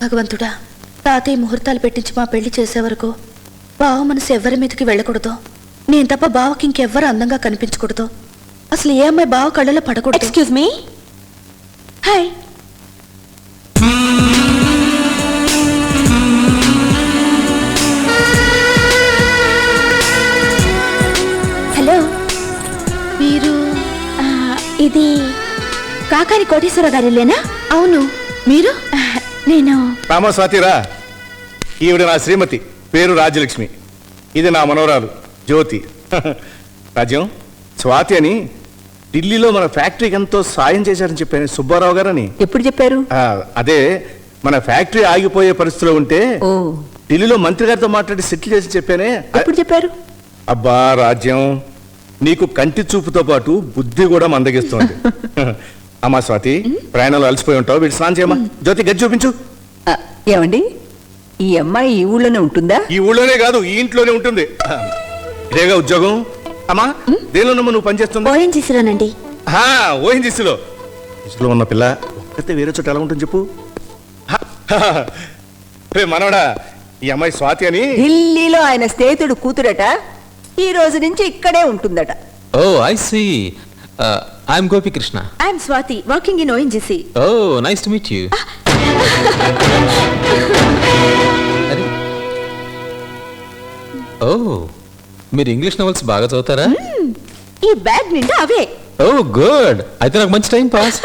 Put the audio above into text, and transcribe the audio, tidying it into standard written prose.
భగవంతుడా, తాతయ్య ముహూర్తాలు పెట్టించి మా పెళ్లి చేసే వరకు బావ మనసు ఎవరి మీదకి వెళ్ళకూడదు. నేను తప్ప బావకి ఇంకెవ్వరు అందంగా కనిపించకూడదు. అసలు ఏ అమ్మాయి బావ కళ్ళలో పడకూడదు. Excuse me. హాయ్. హలో, మీరు? ఇది కాకాని కోటేశ్వర గారిలేనా? అవును. మీరు? నేను రామా స్వాతిరా, ఈవిడ నా శ్రీమతి, పేరు రాజ్యలక్ష్మి. ఇది నా మనవరాలు జ్యోతి. రాజ్యం, స్వాతి అని ఢిల్లీలో మన ఫ్యాక్టరీకి ఎంతో సాయం చేశారని చెప్పాను, సుబ్బారావు గారని. ఎప్పుడు చెప్పారు? అదే మన ఫ్యాక్టరీ ఆగిపోయే పరిస్థితిలో ఉంటే ఓ, ఢిల్లీలో మంత్రి గారితో మాట్లాడి సెటిల్ చేసి చెప్పానే. ఎప్పుడు చెప్పారు? అబ్బా రాజ్యం, నీకు కంటి చూపుతో పాటు బుద్ధి కూడా మందగిస్తుంది. అమ్మా స్వాతి, ప్రయాణంలో అలసిపోయి ఉంటావు, వీటి స్నానం చేయమా. జ్యోతి, గది చూపించు. ఏమండి, ఈ అమ్మాయి ఈ ఊళ్ళోనే ఉంటుందా? ఈ ఊళ్ళోనే కాదు, ఈ ఇంట్లోనే ఉంటుంది. ఇదేగా ఉద్యోగం. అమ్మా, దేనిలోనమ్మా నువ్వు పనిచేస్తుంది? ఓఎన్జీసీలోనండి. ఓఎన్జీసీలో. ఇంట్లో ఉన్న పిల్ల ఒక్కతే వేరే చోట ఎలా ఉంటుంది చెప్పు. మనవడా, ఈ అమ్మాయి స్వాతి అని ఢిల్లీలో ఆయన స్నేహితుడు కూతురట. ఈ రోజు నుంచి ఇక్కడే ఉంటుందట. Oh, I see. I'm Gopi Krishna. I'm Swathi, working in ONGC. Oh, nice to meet you. అరే. Oh, మీరు ఇంగ్లీష్ నవల్స్ బాగా చదువుతారా? ఈ బ్యాగ్ నిండా అవే. Oh, good. అయితే నాకు మంచి టైం పాస్.